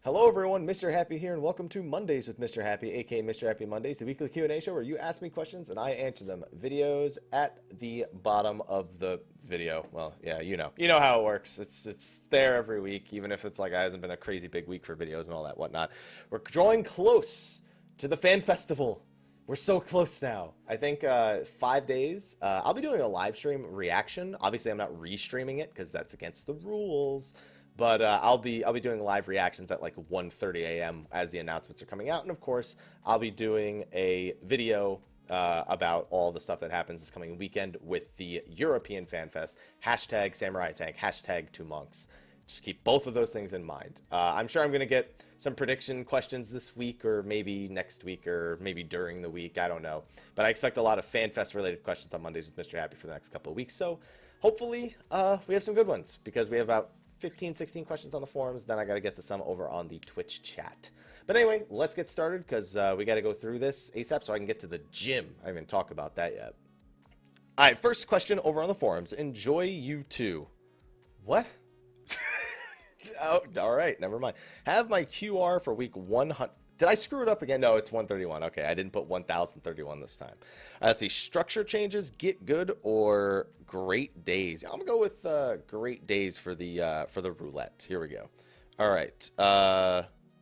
Hello everyone, Mr. Happy here, and welcome to Mondays with Mr. Happy, aka Mr. Happy Mondays, the weekly Q&A show where you ask me questions and I answer them. Videos at the bottom of the video. Well, yeah, you know how it works. It's there every week, even if it's like it hasn't been a crazy big week for videos and all that whatnot. We're drawing close to the fan festival. We're so close now. I think 5 days. I'll be doing a live stream reaction. Obviously, I'm not restreaming it because that's against the rules. But I'll be doing live reactions at like 1:30 a.m. as the announcements are coming out, and of course I'll be doing a video about all the stuff that happens this coming weekend with the European Fan Fest. Hashtag Samurai Tank. Hashtag 2monks. Just keep both of those things in mind. I'm sure I'm gonna get some prediction questions this week, or maybe next week, or maybe during the week. I don't know, but I expect a lot of Fan Fest related questions on Mondays with Mr. Happy for the next couple of weeks. So hopefully we have some good ones because we have about 15, 16 questions on the forums. Then I got to get to some over on the Twitch chat. But anyway, let's get started because we got to go through this ASAP so I can get to the gym. I haven't even talked about that yet. All right, first question over on the forums. Enjoy you too. What? Oh, all right, never mind. Have my QR for week 100. Did I screw it up again? No, it's 131. Okay, I didn't put 1031 this time. Let's see. Structure changes, get good, or great days. I'm gonna go with great days for the roulette. Here we go. All right.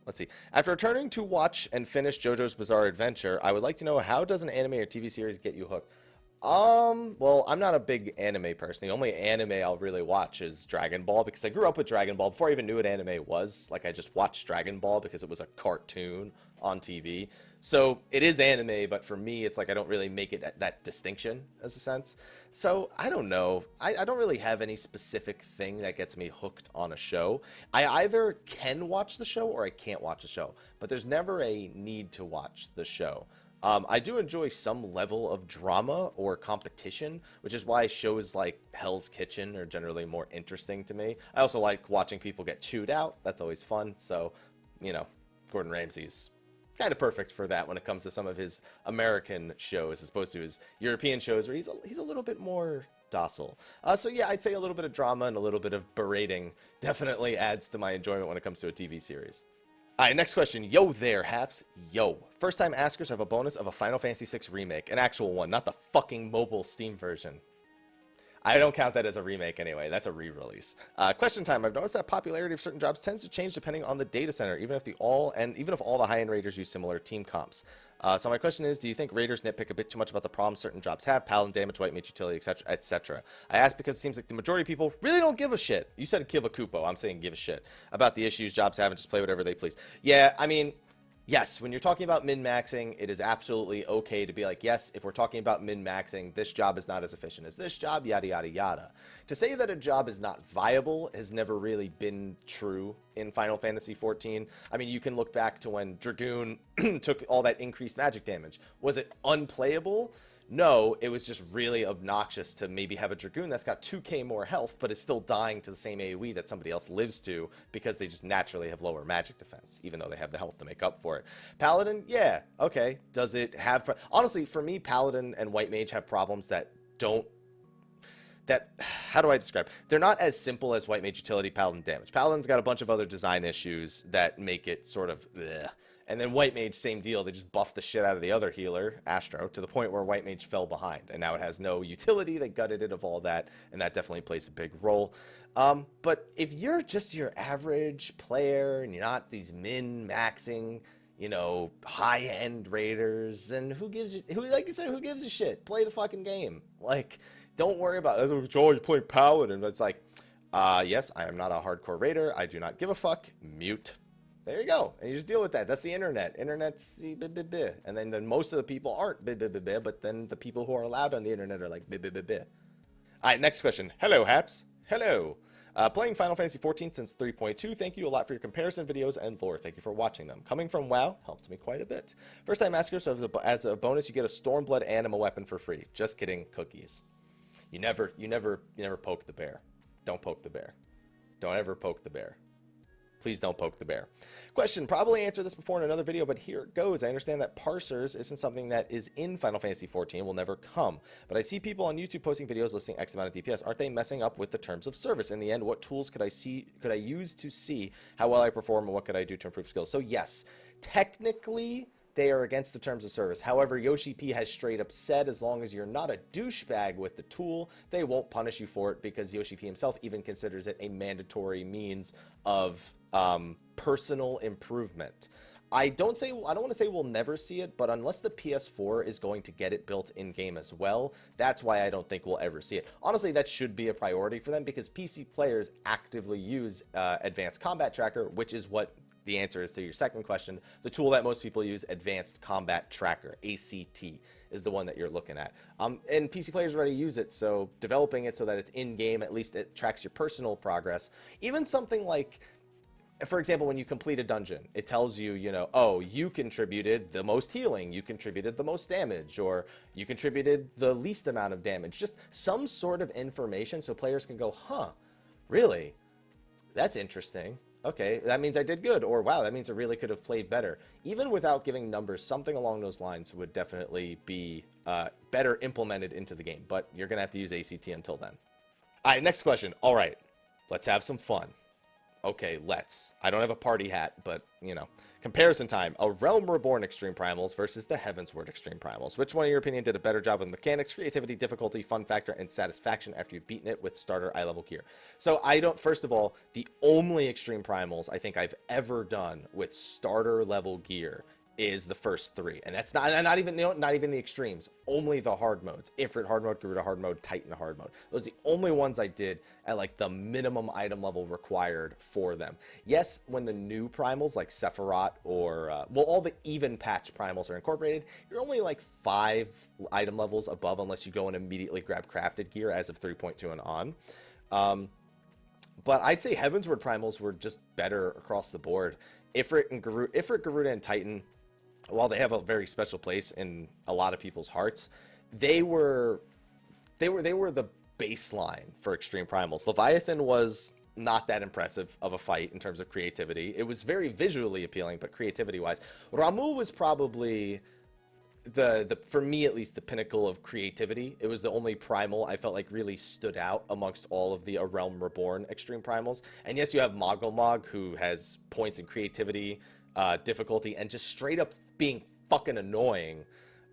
Let's see. After returning to watch and finish JoJo's Bizarre Adventure, I would like to know, how does an anime or TV series get you hooked? Well, I'm not a big anime person. The only anime I'll really watch is Dragon Ball because I grew up with Dragon Ball before I even knew what anime was. Like, I just watched Dragon Ball because it was a cartoon on TV. So it is anime, but for me, it's like I don't really make it that distinction as a sense. So I don't know. I don't really have any specific thing that gets me hooked on a show. I either can watch the show or I can't watch the show, but there's never a need to watch the show. I do enjoy some level of drama or competition, which is why shows like Hell's Kitchen are generally more interesting to me. I also like watching people get chewed out. That's always fun. So, you know, Gordon Ramsay's kind of perfect for that when it comes to some of his American shows as opposed to his European shows where he's a little bit more docile. So yeah, I'd say a little bit of drama and a little bit of berating definitely adds to my enjoyment when it comes to a TV series. All right, next question. Yo there, Haps. Yo. First time askers have a bonus of a Final Fantasy VI remake. An actual one, not the fucking mobile Steam version. I don't count that as a remake anyway. That's a re-release. Question time. I've noticed that popularity of certain jobs tends to change depending on the data center, even if all the high-end raiders use similar team comps. So my question is, do you think raiders nitpick a bit too much about the problems certain jobs have, paladin damage, white mage utility, etc., etc.? I ask because it seems like the majority of people really don't give a shit. You said give a cupo. I'm saying give a shit about the issues jobs have and just play whatever they please. Yeah, I mean, yes, when you're talking about min-maxing, it is absolutely okay to be like, yes, if we're talking about min-maxing, this job is not as efficient as this job, yada, yada, yada. To say that a job is not viable has never really been true in Final Fantasy XIV. I mean, you can look back to when Dragoon took all that increased magic damage. Was it unplayable? No, it was just really obnoxious to maybe have a Dragoon that's got 2k more health, but is still dying to the same AoE that somebody else lives to because they just naturally have lower magic defense, even though they have the health to make up for it. Paladin, yeah, okay. Does it have... Honestly, for me, Paladin and White Mage have problems that don't... How do I describe? They're not as simple as White Mage utility, Paladin damage. Paladin's got a bunch of other design issues that make it sort of... Bleh. And then White Mage, same deal. They just buffed the shit out of the other healer, Astro, to the point where White Mage fell behind. And now it has no utility. They gutted it of all that, and that definitely plays a big role. But if you're just your average player and you're not these min-maxing, you know, high-end raiders, then who gives you... like you said, who gives a shit? Play the fucking game. Like, don't worry about it. Oh, you're playing Paladin. It's like, yes, I am not a hardcore raider. I do not give a fuck. Mute. There you go. And you just deal with that. That's the internet. Internet's and then most of the people aren't but then the people who are allowed on the internet are like All right, next question. Hello, Haps. Hello. Playing Final Fantasy XIV since 3.2. Thank you a lot for your comparison videos and lore. Thank you for watching them. Coming from WoW helped me quite a bit. First time asker, so as a bonus, you get a Stormblood anima weapon for free. Just kidding. Cookies. You never poke the bear. Don't poke the bear. Don't ever poke the bear. Please don't poke the bear. Question, probably answered this before in another video, but here it goes. I understand that Parsers isn't something that is in Final Fantasy XIV, will never come. But I see people on YouTube posting videos listing X amount of DPS. Aren't they messing up with the terms of service? In the end, what tools could I use to see how well I perform, and what could I do to improve skills? So yes, technically they are against the terms of service. However, Yoshi P has straight up said as long as you're not a douchebag with the tool, they won't punish you for it, because Yoshi P himself even considers it a mandatory means of personal improvement. I don't want to say we'll never see it, but unless the PS4 is going to get it built in game as well, that's why I don't think we'll ever see it. Honestly, that should be a priority for them, because PC players actively use Advanced Combat Tracker, which is what the answer is to your second question. The tool that most people use, Advanced Combat Tracker, ACT, is the one that you're looking at. And PC players already use it, so developing it so that it's in-game, at least it tracks your personal progress. Even something like, for example, when you complete a dungeon, it tells you, you know, oh, you contributed the most healing, you contributed the most damage, or you contributed the least amount of damage. Just some sort of information so players can go, huh, really? That's interesting. Okay, that means I did good, or wow, that means I really could have played better. Even without giving numbers, something along those lines would definitely be better implemented into the game, but you're going to have to use ACT until then. All right, next question. All right, let's have some fun. Okay, let's. I don't have a party hat, but, you know. Comparison time. A Realm Reborn Extreme Primals versus the Heavensward Extreme Primals. Which one, in your opinion, did a better job with mechanics, creativity, difficulty, fun factor, and satisfaction after you've beaten it with starter eye-level gear? So I don't, first of all, the only Extreme Primals I think I've ever done with starter-level gear is the first three, and that's not even the extremes, only the hard modes. Ifrit hard mode, Garuda hard mode, Titan hard mode. Those are the only ones I did at like the minimum item level required for them. Yes, when the new primals like Sephiroth or well, all the even patch primals are incorporated, you're only like 5 item levels above unless you go and immediately grab crafted gear as of 3.2 and on. But I'd say Heavensward primals were just better across the board. Ifrit, Garuda, and Titan, while they have a very special place in a lot of people's hearts, they were the baseline for Extreme Primals. Leviathan was not that impressive of a fight in terms of creativity. It was very visually appealing, but creativity-wise, Ramuh was probably for me at least, the pinnacle of creativity. It was the only primal I felt like really stood out amongst all of the Realm Reborn Extreme Primals. And yes, you have Mogomog, who has points in creativity, difficulty, and just straight up being fucking annoying.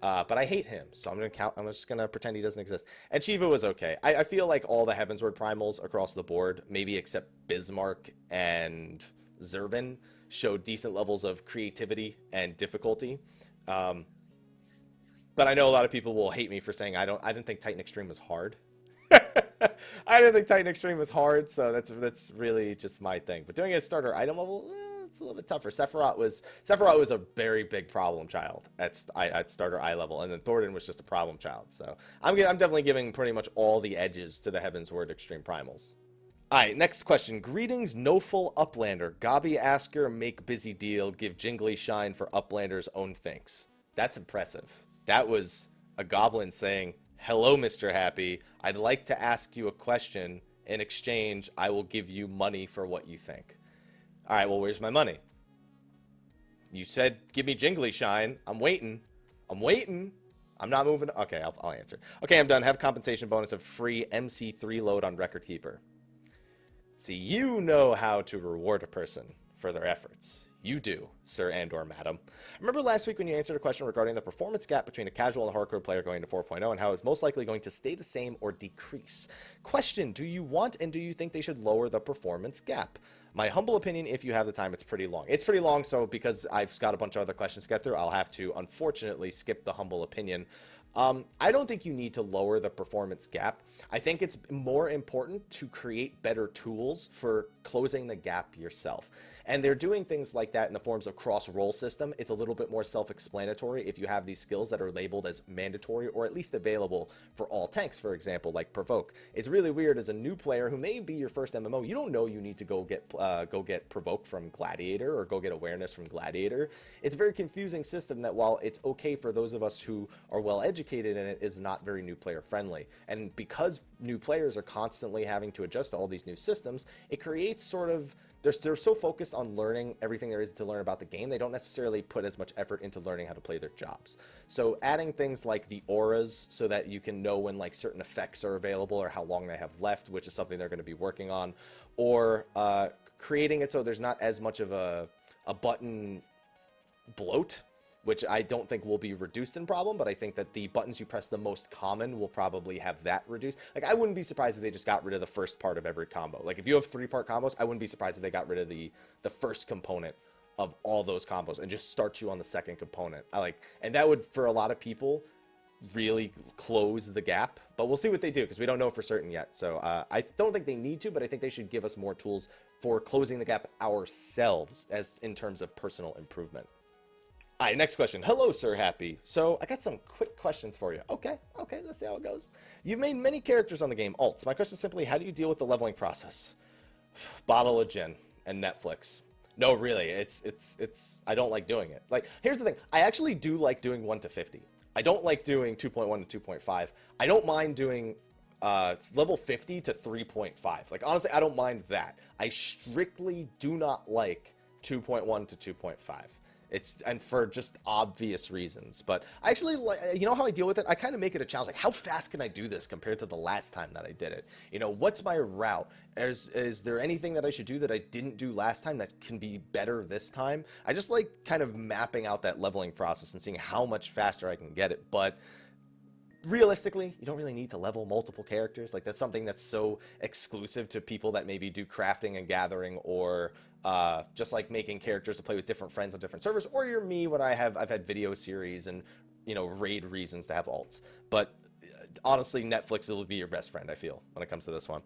But I hate him, so I'm just gonna pretend he doesn't exist. And Shiva was okay. I feel like all the Heavensward Primals across the board, maybe except Bismarck and Zurban, showed decent levels of creativity and difficulty. But I know a lot of people will hate me for saying I didn't think Titan Extreme was hard. I didn't think Titan Extreme was hard, so that's really just my thing. But doing it at starter item level, it's a little bit tougher. Sephiroth was a very big problem child at starter eye level, and then Thornton was just a problem child. So I'm definitely giving pretty much all the edges to the Heavensward Extreme Primals. Alright, next question. Greetings, no full Uplander. Gobby Asker, make busy deal, give jingly shine for Uplander's own thanks. That's impressive. That was a goblin saying, hello, Mr. Happy. I'd like to ask you a question. In exchange, I will give you money for what you think. All right, well, where's my money? You said, give me jingly shine. I'm waiting. I'm not moving. Okay, I'll answer. Okay, I'm done. Have compensation bonus of free MC3 load on Record Keeper. See, you know how to reward a person for their efforts. You do, sir and or madam. Remember last week when you answered a question regarding the performance gap between a casual and hardcore player going to 4.0 and how it's most likely going to stay the same or decrease. Question, do you want and do you think they should lower the performance gap? My humble opinion, if you have the time, it's pretty long. It's pretty long, so because I've got a bunch of other questions to get through, I'll have to, unfortunately, skip the humble opinion. I don't think you need to lower the performance gap. I think it's more important to create better tools for closing the gap yourself. And they're doing things like that in the forms of cross-roll system. It's a little bit more self-explanatory if you have these skills that are labeled as mandatory or at least available for all tanks, for example, like Provoke. It's really weird as a new player who may be your first MMO. You don't know you need to go get Provoke from Gladiator or go get Awareness from Gladiator. It's a very confusing system that while it's okay for those of us who are well-educated educated in it is not very new player friendly. And because new players are constantly having to adjust to all these new systems, it creates sort of, they're so focused on learning everything there is to learn about the game, they don't necessarily put as much effort into learning how to play their jobs. So adding things like the auras so that you can know when like certain effects are available or how long they have left, which is something they're going to be working on, or creating it so there's not as much of a button bloat, which I don't think will be reduced in problem, but I think that the buttons you press the most common will probably have that reduced. Like, I wouldn't be surprised if they just got rid of the first part of every combo. Like, if you have 3-part combos, I wouldn't be surprised if they got rid of the first component of all those combos and just start you on the second component. And that would, for a lot of people, really close the gap, but we'll see what they do because we don't know for certain yet. So I don't think they need to, but I think they should give us more tools for closing the gap ourselves as in terms of personal improvement. All right, next question. Hello, Sir Happy. So I got some quick questions for you. Okay, let's see how it goes. You've made many characters on the game, alts. My question is simply, how do you deal with the leveling process? Bottle of gin and Netflix. No, really, it's I don't like doing it. Like, here's the thing. I actually do like doing 1 to 50. I don't like doing 2.1 to 2.5. I don't mind doing level 50 to 3.5. Like, honestly, I don't mind that. I strictly do not like 2.1 to 2.5. And for just obvious reasons. But I actually, you know how I deal with it? I kind of make it a challenge. Like, how fast can I do this compared to the last time that I did it? You know, what's my route? Is there anything that I should do that I didn't do last time that can be better this time? I just like kind of mapping out that leveling process and seeing how much faster I can get it. But realistically, you don't really need to level multiple characters. Like, that's something that's so exclusive to people that maybe do crafting and gathering, or just like making characters to play with different friends on different servers, or you're me when I've had video series and, you know, raid reasons to have alts. But honestly, Netflix will be your best friend, I feel, when it comes to this one.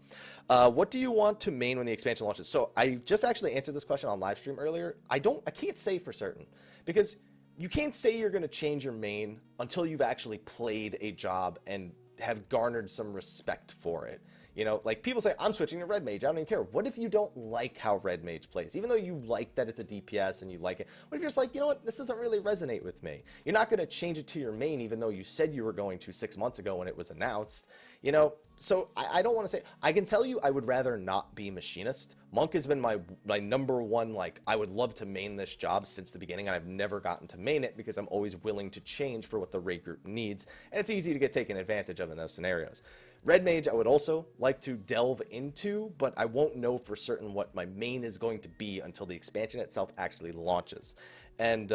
What do you want to main when the expansion launches? So I just actually answered this question on live stream earlier. I can't say for certain, because you can't say you're going to change your main until you've actually played a job and have garnered some respect for it. You know, like, people say, I'm switching to Red Mage. I don't even care. What if you don't like how Red Mage plays? Even though you like that it's a DPS and you like it, what if you're just like, you know what, this doesn't really resonate with me? You're not going to change it to your main, even though you said you were going to 6 months ago when it was announced. You know, so I don't want to say, I can tell you I would rather not be Machinist. Monk has been my number one, like, I would love to main this job since the beginning, and I've never gotten to main it because I'm always willing to change for what the raid group needs, and it's easy to get taken advantage of in those scenarios. Red Mage I would also like to delve into, but I won't know for certain what my main is going to be until the expansion itself actually launches. And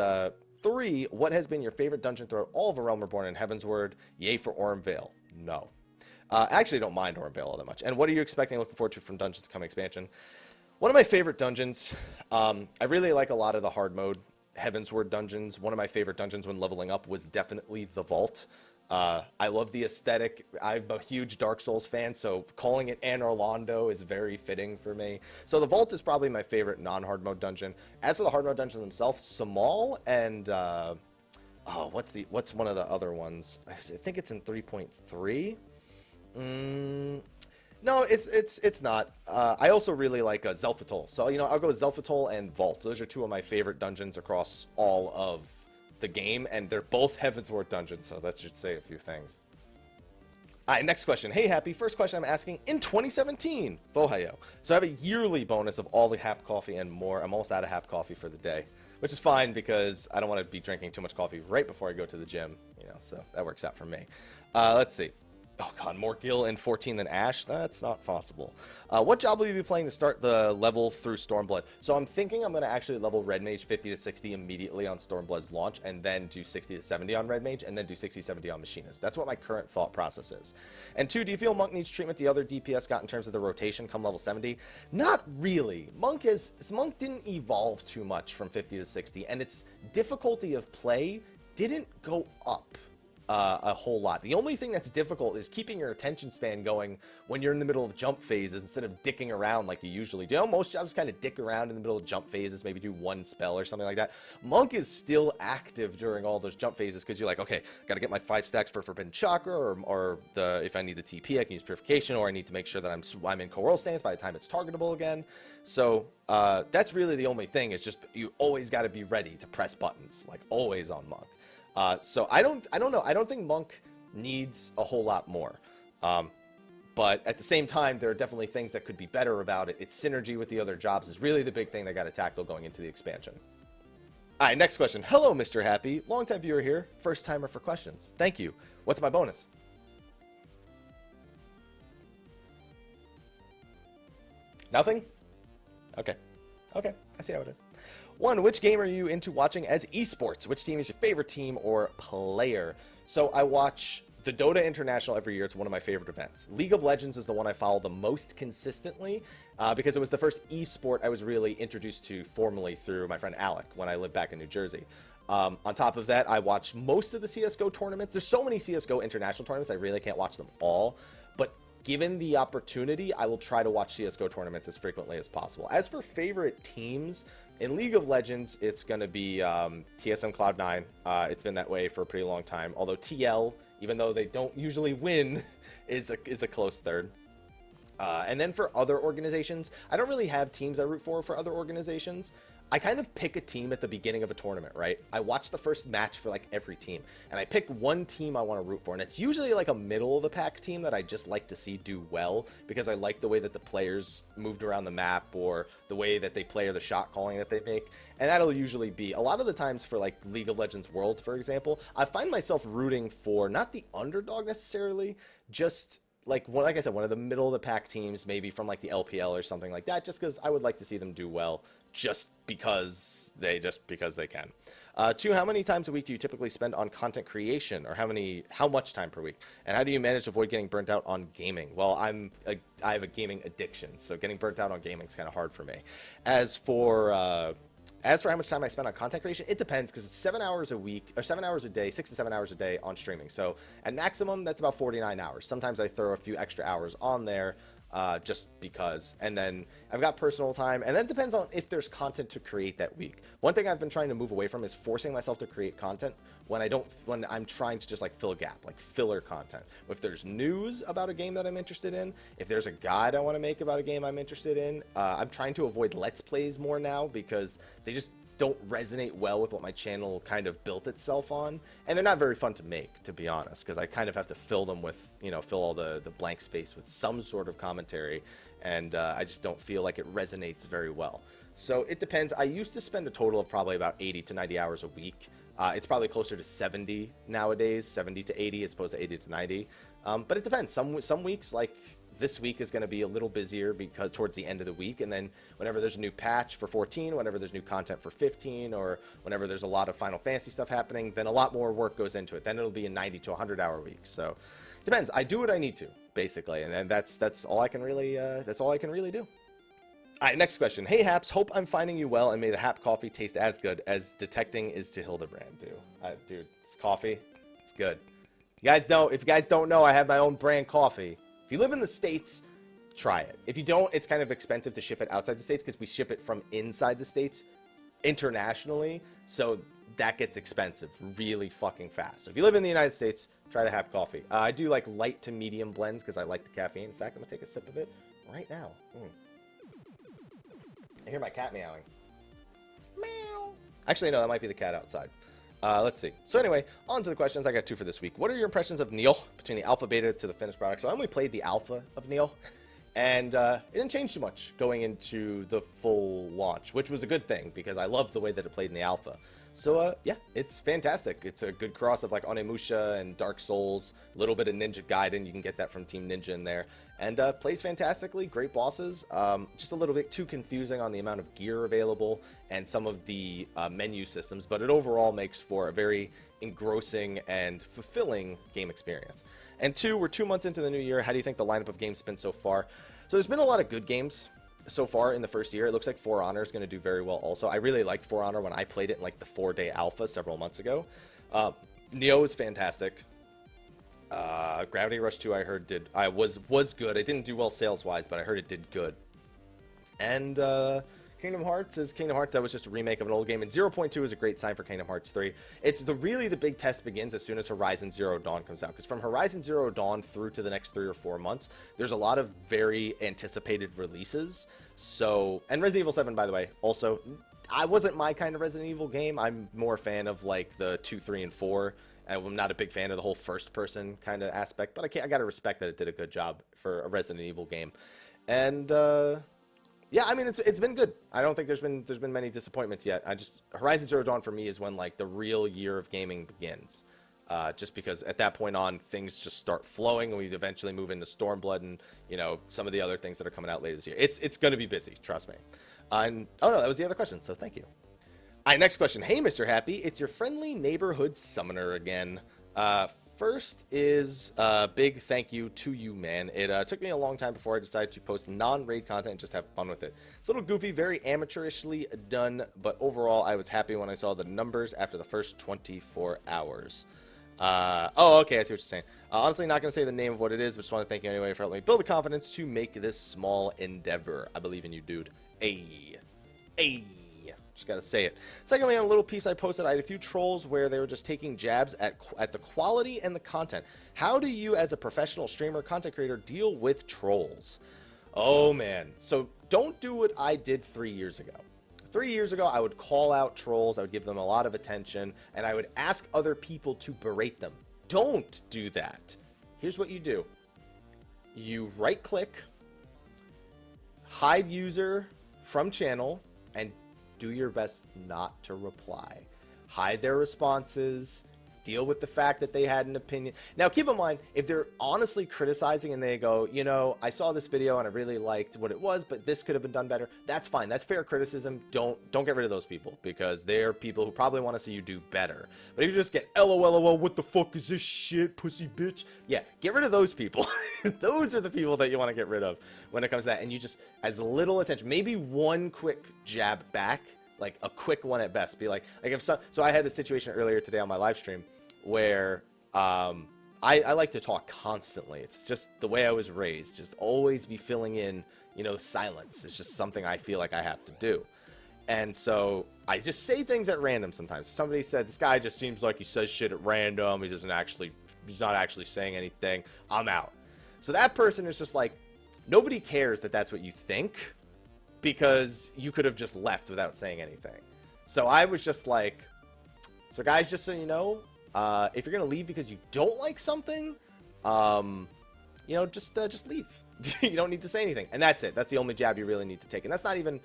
3, what has been your favorite dungeon throughout all of A Realm Reborn and Heavensward? Yay for Ormvale. No. I actually don't mind Ormvale all that much. And what are you expecting, looking forward to from Dungeons to Come expansion? One of my favorite dungeons, I really like a lot of the hard mode Heavensward dungeons. One of my favorite dungeons when leveling up was definitely the Vault. I love the aesthetic. I'm a huge Dark Souls fan, so calling it Anor Londo is very fitting for me. So the Vault is probably my favorite non-hard mode dungeon. As for the hard mode dungeons themselves, Samal and what's one of the other ones? I think it's in 3.3. No, it's not. I also really like Zelphatol. So, you know, I'll go with Zelphatol and Vault. Those are two of my favorite dungeons across all of the game, and they're both Heavensward dungeons, so that should say a few things. All right, next question. Hey, Happy. First question I'm asking, in 2017, Vohayo. So I have a yearly bonus of all the Hap coffee and more. I'm almost out of Hap coffee for the day, which is fine because I don't want to be drinking too much coffee right before I go to the gym, you know, so that works out for me. Let's see. Oh god, more Gil in 14 than Ash? That's not possible. What job will you be playing to start the level through Stormblood? So I'm thinking I'm going to actually level Red Mage 50 to 60 immediately on Stormblood's launch, and then do 60 to 70 on Red Mage, and then do 60 to 70 on Machinist. That's what my current thought process is. And 2, do you feel Monk needs treatment the other DPS got in terms of the rotation come level 70? Not really. Monk didn't evolve too much from 50 to 60, and its difficulty of play didn't go up a whole lot. The only thing that's difficult is keeping your attention span going when you're in the middle of jump phases instead of dicking around like you usually do. Most jobs kind of dick around in the middle of jump phases, maybe do one spell or something like that. Monk is still active during all those jump phases because you're like, okay, gotta get my 5 stacks for Forbidden Chakra, or if I need the TP, I can use Purification, or I need to make sure that I'm in Coral Stance by the time it's targetable again. So that's really the only thing, is just you always got to be ready to press buttons, like always on Monk. So I don't know. I don't think Monk needs a whole lot more. But at the same time, there are definitely things that could be better about it. Its synergy with the other jobs is really the big thing they got to tackle going into the expansion. All right, next question. Hello, Mr. Happy. Longtime viewer here. First timer for questions. Thank you. What's my bonus? Nothing? Okay. Okay, I see how it is. 1, which game are you into watching as esports? Which team is your favorite team or player? So I watch the Dota International every year. It's one of my favorite events. League of Legends is the one I follow the most consistently because it was the first esport I was really introduced to formally through my friend Alec when I lived back in New Jersey. On top of that, I watch most of the CSGO tournaments. There's so many CSGO international tournaments, I really can't watch them all. But given the opportunity, I will try to watch CSGO tournaments as frequently as possible. As for favorite teams, in League of Legends, it's going to be TSM Cloud9. It's been that way for a pretty long time. Although TL, even though they don't usually win, is a close third. And then for other organizations, I don't really have teams I root for other organizations. I kind of pick a team at the beginning of a tournament, right? I watch the first match for like every team, and I pick one team I want to root for, and it's usually like a middle of the pack team that I just like to see do well because I like the way that the players moved around the map or the way that they play or the shot calling that they make. And that'll usually be a lot of the times for like League of Legends Worlds, for example. I find myself rooting for not the underdog necessarily, just like I said, one of the middle of the pack teams, maybe from like the LPL or something like that, just because I would like to see them do well, just because they can. 2, how many times a week do you typically spend on content creation, or how much time per week? And how do you manage to avoid getting burnt out on gaming? Well, I have a gaming addiction, so getting burnt out on gaming is kind of hard for me. As for how much time I spend on content creation, it depends because it's 7 hours a week, or 7 hours a day, 6 to 7 hours a day on streaming. So at maximum, that's about 49 hours. Sometimes I throw a few extra hours on there just because. And then I've got personal time, and then it depends on if there's content to create that week. One thing I've been trying to move away from is forcing myself to create content when I'm trying to just like fill a gap, like filler content. If there's news about a game that I'm interested in, if there's a guide I want to make about a game I'm interested in, I'm trying to avoid Let's Plays more now because they just don't resonate well with what my channel kind of built itself on, and they're not very fun to make, to be honest, because I kind of have to fill them with, fill all the blank space with some sort of commentary, and I just don't feel like it resonates very well. So it depends. I used to spend a total of probably about 80 to 90 hours a week. It's probably closer to 70 nowadays, 70 to 80 as opposed to 80 to 90. But it depends. Some weeks, like this week, is going to be a little busier because towards the end of the week, and then whenever there's a new patch for 14, whenever there's new content for 15, or whenever there's a lot of Final Fantasy stuff happening, then a lot more work goes into it. Then it'll be a 90 to 100 hour week. So it depends. I do what I need to, basically, and then that's all I can really do. All right, next question. Hey, Haps, hope I'm finding you well, and may the Hap coffee taste as good as detecting is to Hildebrand do. Dude, it's coffee. It's good. If you guys don't know, I have my own brand coffee. If you live in the States, try it. If you don't, it's kind of expensive to ship it outside the States because we ship it from inside the States internationally, so that gets expensive really fucking fast. So if you live in the United States, try the Hap coffee. I do like light to medium blends because I like the caffeine. In fact, I'm going to take a sip of it right now. I hear my cat meowing. Meow. Actually, no, that might be the cat outside. Let's see. So anyway, on to the questions. I got 2 for this week. What are your impressions of Neil between the alpha beta to the finished product? So I only played the alpha of Neil, and it didn't change too much going into the full launch, which was a good thing because I loved the way that it played in the alpha. So yeah, it's fantastic. It's a good cross of like Onimusha and Dark Souls, a little bit of Ninja Gaiden. You can get that from Team Ninja in there, and plays fantastically. Great bosses. Just a little bit too confusing on the amount of gear available and some of the menu systems, but it overall makes for a very engrossing and fulfilling game experience. And 2, we're 2 months into the new year. How do you think the lineup of games has been so far? So there's been a lot of good games so far in the first year. It looks like For Honor is going to do very well also. I really liked For Honor when I played it in like the 4-day alpha several months ago. Neo is fantastic. Gravity Rush 2 I heard was good. It didn't do well sales wise, but I heard it did good. And Kingdom Hearts is Kingdom Hearts. That was just a remake of an old game, and 0.2 is a great sign for Kingdom Hearts 3. It's really the big test begins as soon as Horizon Zero Dawn comes out, because from Horizon Zero Dawn through to the next 3 or 4 months, there's a lot of very anticipated releases. So, and Resident Evil 7, by the way, also, I wasn't my kind of Resident Evil game. I'm more a fan of like the 2, 3, and 4 And I'm not a big fan of the whole first-person kind of aspect, but I got to respect that it did a good job for a Resident Evil game. And yeah, I mean, it's been good. I don't think there's been many disappointments yet. Horizon Zero Dawn for me is when like the real year of gaming begins. Just because at that point on, things just start flowing, and we eventually move into Stormblood and, you know, some of the other things that are coming out later this year. It's going to be busy, trust me. And oh no, that was the other question, so thank you. All right, next question. Hey, Mr. Happy, it's your friendly neighborhood summoner again. First is a big thank you to you, man. It took me a long time before I decided to post non-raid content and just have fun with it. It's a little goofy, very amateurishly done, but overall I was happy when I saw the numbers after the first 24 hours. Oh, okay, I see what you're saying. Honestly, not going to say the name of what it is, but just want to thank you anyway for helping me build the confidence to make this small endeavor. I believe in you, dude. Ayy. Just gotta say it. Secondly, on a little piece I posted, I had a few trolls where they were just taking jabs at the quality and the content. How do you, as a professional streamer, content creator, deal with trolls? Oh, man. So don't do what I did 3 years ago. 3 years ago, I would call out trolls, I would give them a lot of attention, and I would ask other people to berate them. Don't do that. Here's what you do. You right-click, hide user from channel, and do your best not to reply. Hide their responses. Deal with the fact that they had an opinion. Now, keep in mind, if they're honestly criticizing and they go, you know, I saw this video and I really liked what it was, but this could have been done better, that's fine. That's fair criticism. Don't get rid of those people, because they're people who probably want to see you do better. But if you just get LOL, what the fuck is this shit, pussy bitch? Yeah, get rid of those people. Those are the people that you want to get rid of when it comes to that. And you just, as little attention, maybe one quick jab back, like a quick one at best. Be like if so I had a situation earlier today on my live stream where I like to talk constantly. It's just the way I was raised. Just always be filling in, you know, silence. It's just something I feel like I have to do. And so I just say things at random sometimes. Somebody said, this guy just seems like he says shit at random. He's not actually saying anything. I'm out. So that person is just like, nobody cares that that's what you think, because you could have just left without saying anything. So I was just like, so guys, just so you know, if you're gonna leave because you don't like something, you know, just leave. You don't need to say anything, and that's it. That's the only jab you really need to take, and that's not even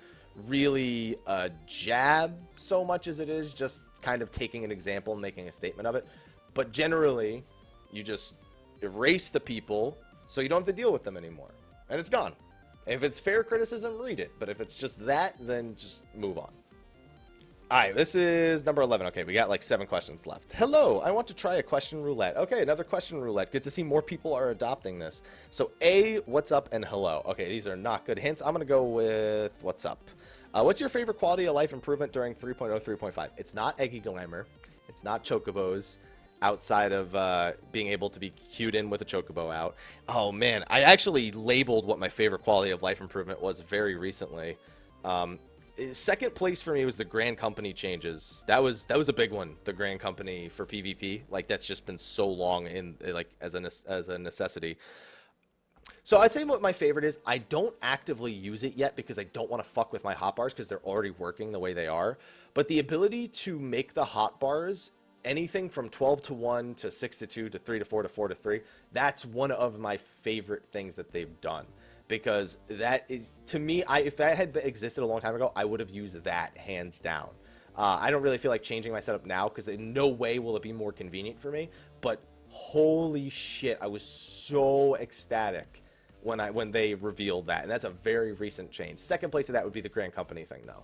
really a jab so much as it is just kind of taking an example and making a statement of it. But generally, you just erase the people so you don't have to deal with them anymore, and it's gone. If it's fair criticism, read it, but if it's just that, then just move on. Alright, this is number 11. Okay, we got like 7 questions left. Hello, I want to try a question roulette. Okay, another question roulette. Good to see more people are adopting this. So A, what's up, and hello. Okay, these are not good hints. I'm going to go with what's up. What's your favorite quality of life improvement during 3.0, 3.5? It's not Eggy Glamour. It's not Chocobos, outside of being able to be queued in with a Chocobo out. Oh, man, I actually labeled what my favorite quality of life improvement was very recently. Second place for me was the Grand Company changes. That was a big one. The Grand Company for PvP, like that's just been so long in like as a necessity. So I'd say what my favorite is. I don't actively use it yet because I don't want to fuck with my hotbars because they're already working the way they are. But the ability to make the hotbars anything from 12 to 1 to 6 to 2 to 3 to 4 to 4 to 3, that's one of my favorite things that they've done. Because that is, to me, if that had existed a long time ago, I would have used that hands down. I don't really feel like changing my setup now because in no way will it be more convenient for me. But holy shit, I was so ecstatic when they revealed that. And that's a very recent change. Second place of that would be the Grand Company thing, though.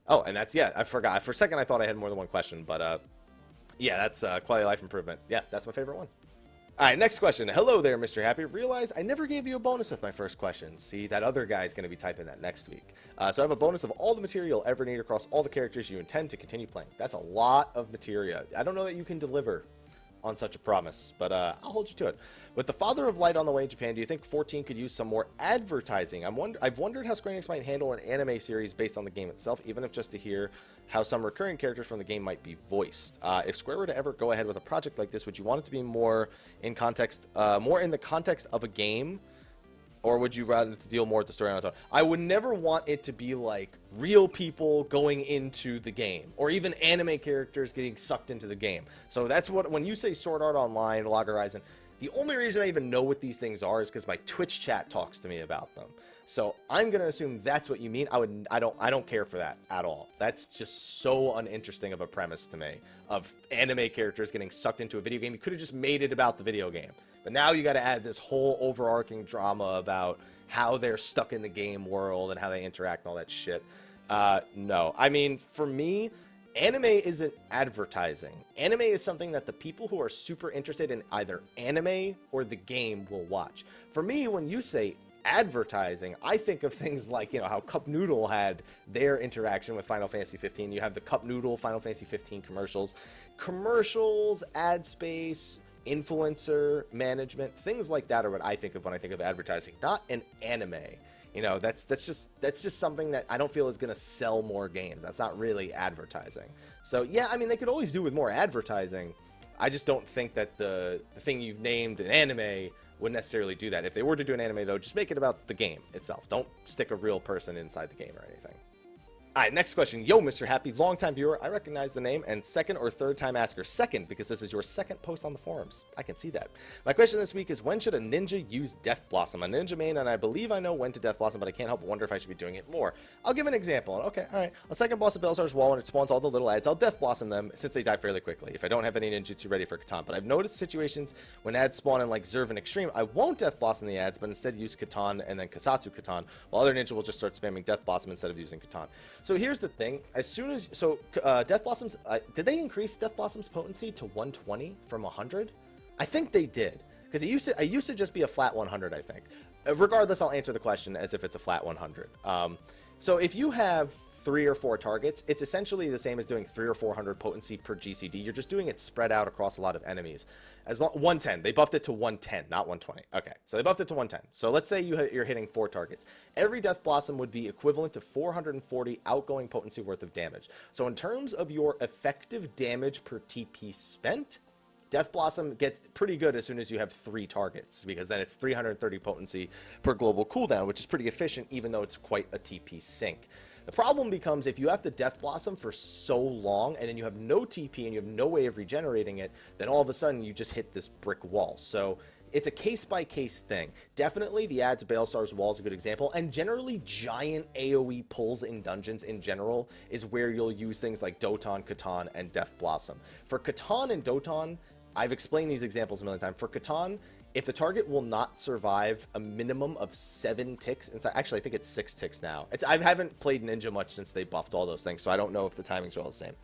Oh, and that's, yeah, I forgot. For a second, I thought I had more than one question. But, yeah, that's quality of life improvement. Yeah, that's my favorite one. All right, next question. Hello there, Mr. Happy. Realize I never gave you a bonus with my first question. See, that other guy is going to be typing that next week. So I have a bonus of all the material you'll ever need across all the characters you intend to continue playing. That's a lot of material. I don't know that you can deliver on such a promise, but I'll hold you to it. With the Father of Light on the way in Japan, do you think 14 could use some more advertising? I've wondered how Square Enix might handle an anime series based on the game itself, even if just to hear how some recurring characters from the game might be voiced. If Square were to ever go ahead with a project like this, would you want it to be more in context, more in the context of a game, Or would you rather to deal more with the story on its own? I would never want it to be like real people going into the game, or even anime characters getting sucked into the game. So that's what, when you say Sword Art Online, Log Horizon, the only reason I even know what these things are is because my Twitch chat talks to me about them. So I'm gonna assume that's what you mean. I don't care for that at all. That's just so uninteresting of a premise to me, of anime characters getting sucked into a video game. You could have just made it about the video game. But now you got to add this whole overarching drama about how they're stuck in the game world and how they interact and all that shit. No. I mean, for me, anime isn't advertising. Anime is something that the people who are super interested in either anime or the game will watch. For me, when you say advertising, I think of things like, you know, how Cup Noodle had their interaction with Final Fantasy 15. You have the Cup Noodle Final Fantasy 15 commercials, ad space, influencer management, things like that are what I think of when I think of advertising, not an anime. You know, that's just something that I don't feel is going to sell more games. That's not really advertising. So yeah, I mean, they could always do with more advertising. I just don't think that the thing you've named an anime would necessarily do that. If they were to do an anime though, just make it about the game itself. Don't stick a real person inside the game or anything. All right, next question. Yo, Mr. Happy, longtime viewer. I recognize the name, and second or third time asker. Second, because this is your second post on the forums. I can see that. My question this week is, when should a ninja use Death Blossom? I'm a ninja main, and I believe I know when to Death Blossom, but I can't help but wonder if I should be doing it more. I'll give an example. Okay, all right. A second boss of Belsar's Wall, when it spawns all the little ads, I'll Death Blossom them since they die fairly quickly, if I don't have any ninjutsu ready for Catan. But I've noticed situations when ads spawn in like Zervin Extreme, I won't Death Blossom the ads, but instead use Catan and then Kasatsu Catan, while other ninja will just start spamming Death Blossom instead of using Catan. So here's the thing. As soon as, Death Blossoms, did they increase Death Blossom's potency to 120 from 100? I think they did, because it used to just be a flat 100, I think. Regardless, I'll answer the question as if it's a flat 100. So if you have 3 or 4 targets, it's essentially the same as doing 300 or 400 potency per GCD. You're just doing it spread out across a lot of enemies. 110, they buffed it to 110, not 120. Okay, so they buffed it to 110. So let's say you're hitting 4 targets. Every Death Blossom would be equivalent to 440 outgoing potency worth of damage. So in terms of your effective damage per TP spent, Death Blossom gets pretty good as soon as you have 3 targets, because then it's 330 potency per global cooldown, which is pretty efficient, even though it's quite a TP sink. The problem becomes if you have the Death Blossom for so long and then you have no TP and you have no way of regenerating it, then all of a sudden you just hit this brick wall. So it's a case-by-case thing. Definitely the ads of Baelsar's Wall is a good example, and generally giant AoE pulls in dungeons in general is where you'll use things like Doton, Catan, and Death Blossom. For Catan and Doton, I've explained these examples a million times. For Catan, if the target will not survive a minimum of 7 ticks inside, actually I think it's 6 ticks now. I haven't played Ninja much since they buffed all those things, so I don't know if the timings are all the same.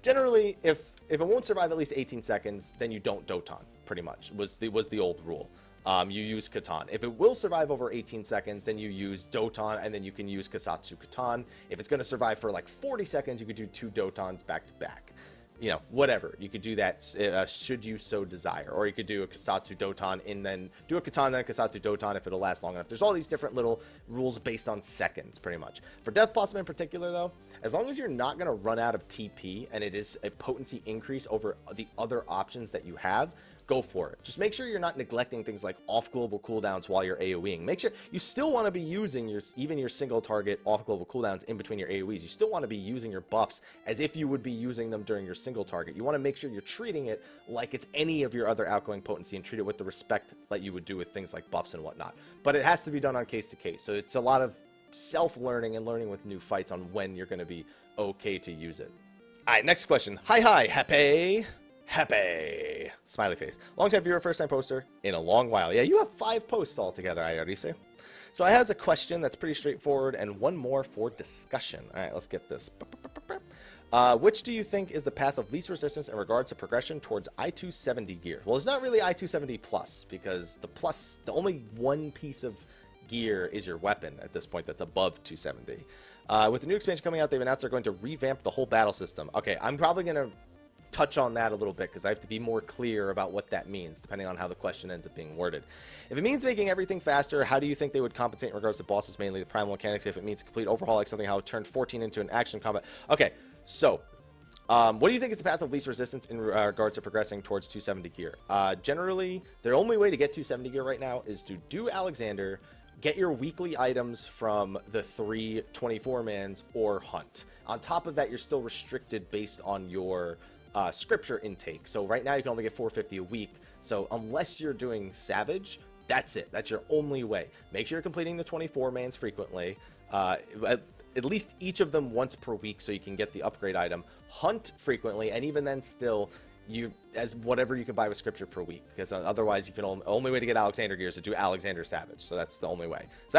Generally, if it won't survive at least 18 seconds, then you don't Doton, pretty much, was the old rule. You use Catan. If it will survive over 18 seconds, then you use Doton, and then you can use Kasatsu Catan. If it's going to survive for like 40 seconds, you could do 2 Dotons back to back. You know, whatever. You could do that should you so desire. Or you could do a Kasatsu Doton and then do a Catan, then a Kasatsu Doton if it'll last long enough. There's all these different little rules based on seconds, pretty much. For Death Blossom in particular, though, as long as you're not going to run out of TP and it is a potency increase over the other options that you have, go for it. Just make sure you're not neglecting things like off global cooldowns while you're AoEing. Make sure you still want to be using even your single target off global cooldowns in between your AoEs. You still want to be using your buffs as if you would be using them during your single target. You want to make sure you're treating it like it's any of your other outgoing potency and treat it with the respect that you would do with things like buffs and whatnot. But it has to be done on case to case. So it's a lot of self-learning and learning with new fights on when you're going to be okay to use it. All right, next question. Hi, Happy. Happy smiley face. Long time viewer, first time poster in a long while. Yeah, you have 5 posts altogether, I already say. So I has a question that's pretty straightforward and one more for discussion. All right, let's get this. Which do you think is the path of least resistance in regards to progression towards I-270 gear? Well, it's not really I-270 plus, because the only one piece of gear is your weapon at this point that's above 270. With the new expansion coming out, they've announced they're going to revamp the whole battle system. Okay, I'm probably going to touch on that a little bit because I have to be more clear about what that means depending on how the question ends up being worded. If it means making everything faster, how do you think they would compensate in regards to bosses, mainly the primal mechanics? If it means a complete overhaul, like something how it turned 14 into an action combat. Okay, so what do you think is the path of least resistance in regards to progressing towards 270 gear? Generally, their only way to get 270 gear right now is to do Alexander, get your weekly items from the 3 24-mans or hunt. On top of that, you're still restricted based on your scripture intake. So right now you can only get 450 a week. So unless you're doing Savage, that's it. That's your only way. Make sure you're completing the 24-mans frequently. At least each of them once per week so you can get the upgrade item. Hunt frequently, and even then still, as whatever you can buy with scripture per week, because otherwise you can only way to get Alexander gear is to do Alexander Savage. So that's the only way. So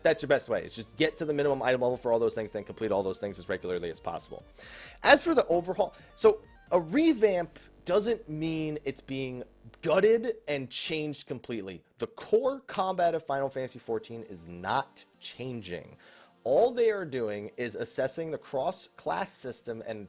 that's your best way. It's just get to the minimum item level for all those things, then complete all those things as regularly as possible. As for the overhaul, so a revamp doesn't mean it's being gutted and changed completely. The core combat of Final Fantasy XIV is not changing. All they are doing is assessing the cross-class system and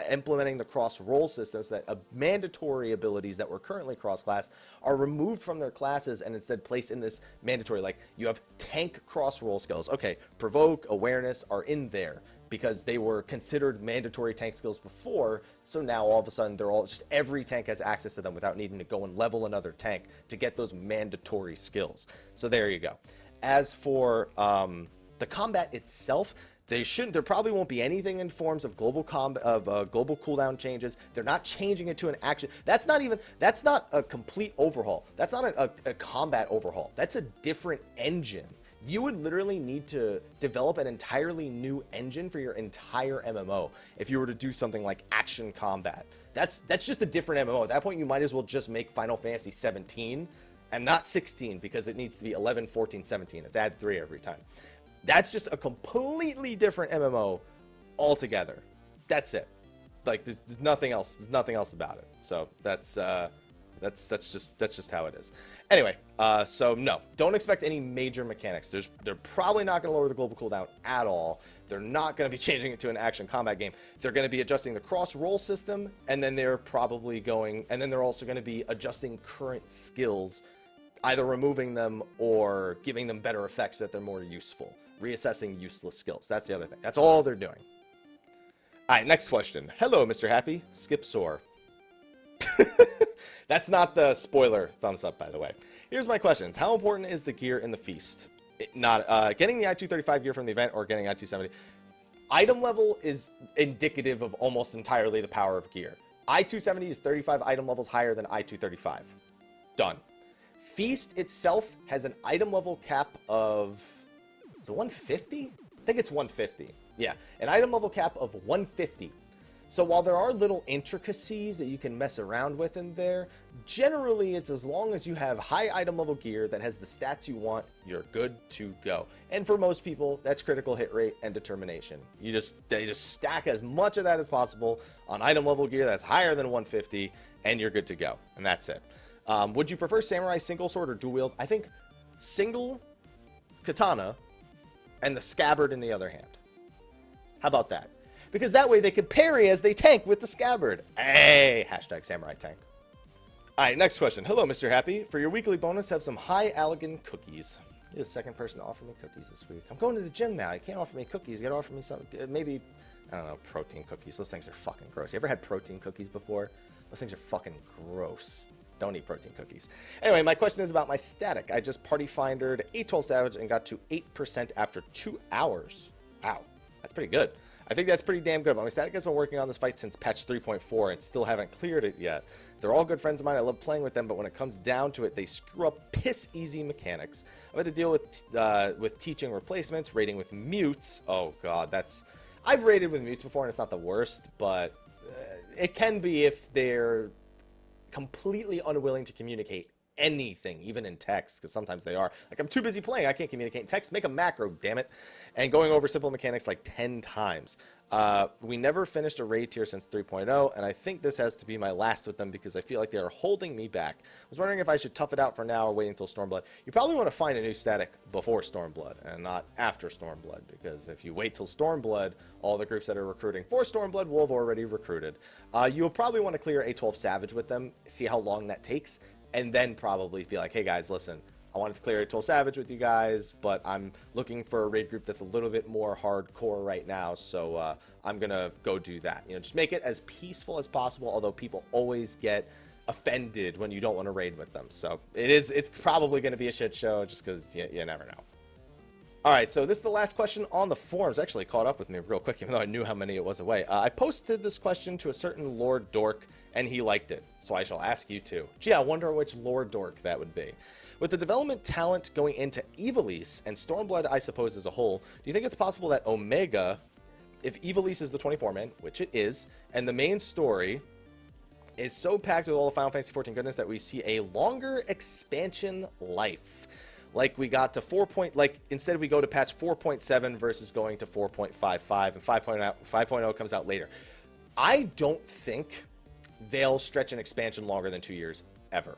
implementing the cross-role systems that mandatory abilities that were currently cross-class are removed from their classes and instead placed in this mandatory, like you have tank cross-role skills. Okay, provoke, awareness are in there because they were considered mandatory tank skills before, so now all of a sudden they're all, just every tank has access to them without needing to go and level another tank to get those mandatory skills. So there you go. As for the combat itself, there probably won't be anything in forms of global global cooldown changes. They're not changing it to an action. That's not a complete overhaul. That's not a combat overhaul. That's a different engine. You would literally need to develop an entirely new engine for your entire MMO if you were to do something like action combat. That's just a different MMO. At that point, you might as well just make Final Fantasy 17 and not 16 because it needs to be 11, 14, 17. It's add 3 every time. That's just a completely different MMO altogether. That's it. Like there's nothing else. There's nothing else about it. So that's just how it is. Anyway, so no, don't expect any major mechanics. They're probably not going to lower the global cooldown at all. They're not going to be changing it to an action combat game. They're going to be adjusting the cross roll system, and then they're also going to be adjusting current skills, either removing them or giving them better effects so that they're more useful. Reassessing useless skills. That's the other thing. That's all they're doing. All right, next question. Hello, Mr. Happy. Skip sore. That's not the spoiler thumbs up, by the way. Here's my questions. How important is the gear in the feast? Getting the I-235 gear from the event or getting I-270. Item level is indicative of almost entirely the power of gear. I-270 is 35 item levels higher than I-235. Done. Feast itself has an item level cap of, is it 150? I think it's 150. Yeah, an item level cap of 150. So while there are little intricacies that you can mess around with in there, generally it's as long as you have high item level gear that has the stats you want, you're good to go. And for most people, that's critical hit rate and determination. They just stack as much of that as possible on item level gear that's higher than 150, and you're good to go. And that's it. Would you prefer samurai single sword or dual wield? I think single katana and the scabbard in the other hand. How about that? Because that way they can parry as they tank with the scabbard. Hey, hashtag samurai tank. All right, next question. Hello, Mr. Happy. For your weekly bonus, have some high allergen cookies. You're the second person to offer me cookies this week. I'm going to the gym now. You can't offer me cookies. You got to offer me some, maybe, I don't know, protein cookies. Those things are fucking gross. You ever had protein cookies before? Those things are fucking gross. Don't eat protein cookies. Anyway, my question is about my static. I just party findered A12 Savage and got to 8% after 2 hours. Wow, that's pretty good. I think that's pretty damn good. But my static has been working on this fight since patch 3.4 and still haven't cleared it yet. They're all good friends of mine. I love playing with them, but when it comes down to it, they screw up piss-easy mechanics. I've had to deal with teaching replacements, raiding with mutes. Oh, God, I've raided with mutes before, and it's not the worst, but it can be if they're completely unwilling to communicate anything, even in text, because sometimes they are. Like, I'm too busy playing, I can't communicate in text. Make a macro, damn it. And going over simple mechanics like 10 times. We never finished a raid tier since 3.0, and I think this has to be my last with them because I feel like they are holding me back. I was wondering if I should tough it out for now or wait until Stormblood. You probably want to find a new static before Stormblood and not after Stormblood, because if you wait till Stormblood, all the groups that are recruiting for Stormblood will have already recruited. You'll probably want to clear A12 Savage with them, see how long that takes, and then probably be like, hey guys, listen, I wanted to clear A12 Savage with you guys, but I'm looking for a raid group that's a little bit more hardcore right now, so I'm going to go do that. You know, just make it as peaceful as possible, although people always get offended when you don't want to raid with them. So it's probably going to be a shit show just because you never know. All right, so this is the last question on the forums. Actually caught up with me real quick, even though I knew how many it was away. I posted this question to a certain Lord Dork, and he liked it. So I shall ask you too. Gee, I wonder which Lord Dork that would be. With the development talent going into Ivalice and Stormblood, I suppose, as a whole, do you think it's possible that Omega, if Ivalice is the 24-man, which it is, and the main story is so packed with all the Final Fantasy XIV goodness that we see a longer expansion life? Like we got to instead we go to patch 4.7 versus going to 4.55, and 5.0 comes out later. I don't think they'll stretch an expansion longer than 2 years, ever.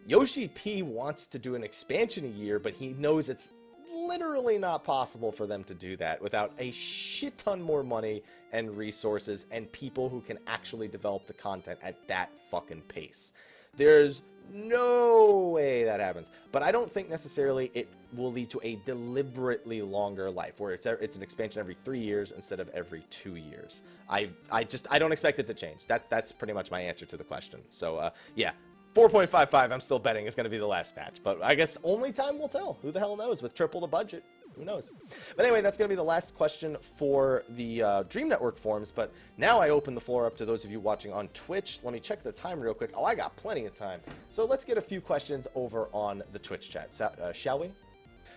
Yoshi P wants to do an expansion a year, but he knows it's literally not possible for them to do that without a shit ton more money and resources and people who can actually develop the content at that fucking pace. There's no way that happens, but I don't think necessarily it will lead to a deliberately longer life where it's an expansion every 3 years instead of every 2 years. I don't expect it to change. That's pretty much my answer to the question. So yeah, 4.55 I'm still betting is going to be the last patch, but I guess only time will tell. Who the hell knows? With triple the budget, who knows? But anyway, that's going to be the last question for the Dream Network forums. But now I open the floor up to those of you watching on Twitch. Let me check the time real quick. Oh, I got plenty of time. So let's get a few questions over on the Twitch chat, shall we? All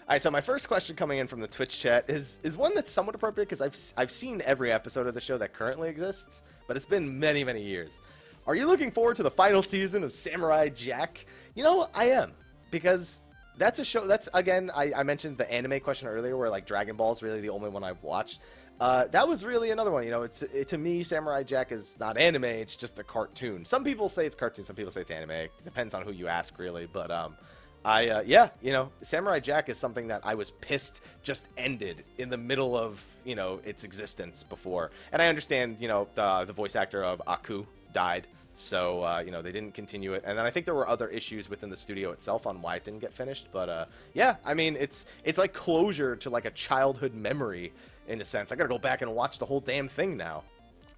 right, so my first question coming in from the Twitch chat is one that's somewhat appropriate because I've seen every episode of the show that currently exists, but it's been many, many years. Are you looking forward to the final season of Samurai Jack? You know, I am, because that's a show that's, again, I mentioned the anime question earlier where like Dragon Ball is really the only one I've watched. That was really another one. You know, to me, Samurai Jack is not anime, it's just a cartoon. Some people say it's cartoon, some people say it's anime. It depends on who you ask, really. But yeah, you know, Samurai Jack is something that I was pissed just ended in the middle of, you know, its existence before. And I understand, you know, the voice actor of Aku died. So, you know, they didn't continue it. And then I think there were other issues within the studio itself on why it didn't get finished. But, yeah, I mean, it's like closure to, like, a childhood memory, in a sense. I gotta go back and watch the whole damn thing now. All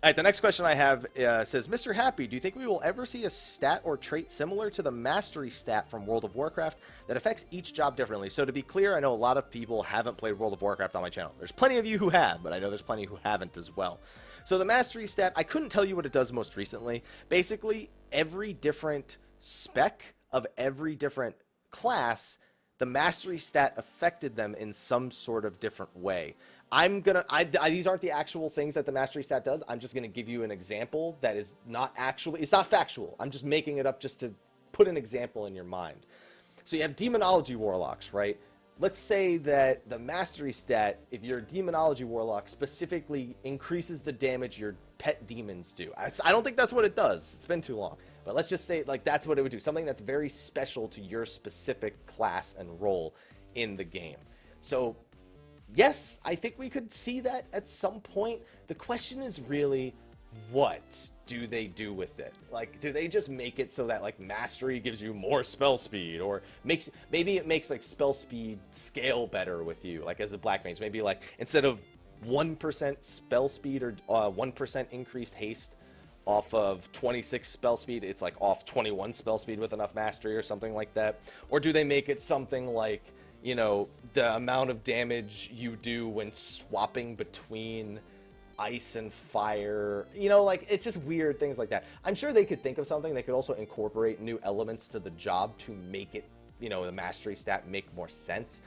right, the next question I have says, Mr. Happy, do you think we will ever see a stat or trait similar to the mastery stat from World of Warcraft that affects each job differently? So to be clear, I know a lot of people haven't played World of Warcraft on my channel. There's plenty of you who have, but I know there's plenty who haven't as well. So the mastery stat, I couldn't tell you what it does most recently. Basically, every different spec of every different class, the mastery stat affected them in some sort of different way. These aren't the actual things that the mastery stat does. I'm just gonna give you an example that is not actually, it's not factual. I'm just making it up just to put an example in your mind. So you have demonology warlocks, right? Let's say that the mastery stat, if you're a demonology warlock, specifically increases the damage your pet demons do. I don't think that's what it does. It's been too long. But let's just say, like, that's what it would do. Something that's very special to your specific class and role in the game. So, yes, I think we could see that at some point. The question is really, what do they do with it? Like, do they just make it so that, like, mastery gives you more spell speed, or maybe it makes, like, spell speed scale better with you, like, as a black mage? Maybe, like, instead of 1% spell speed or 1% increased haste off of 26 spell speed, it's like off 21 spell speed with enough mastery or something like that? Or do they make it something like, you know, the amount of damage you do when swapping between ice and fire, you know, like, it's just weird things like that. I'm sure they could think of something. They could also incorporate new elements to the job to make it, you know, the mastery stat make more sense.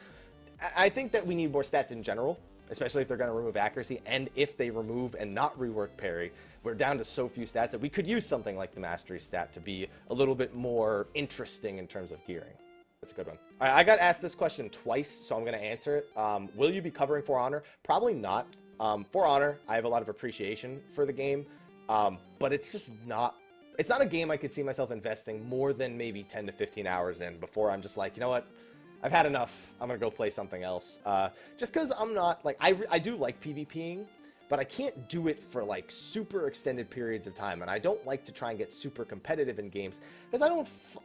I think that we need more stats in general, especially if they're going to remove accuracy, and if they remove and not rework parry. We're down to so few stats that we could use something like the mastery stat to be a little bit more interesting in terms of gearing. That's a good one. All right, I got asked this question twice, so I'm going to answer it. Will you be covering For Honor? Probably not. For Honor, I have a lot of appreciation for the game, but it's just not, it's not a game I could see myself investing more than maybe 10 to 15 hours in before I'm just like, you know what, I've had enough, I'm gonna go play something else. Just because I'm not, like, I do like PvPing, but I can't do it for, like, super extended periods of time, and I don't like to try and get super competitive in games, because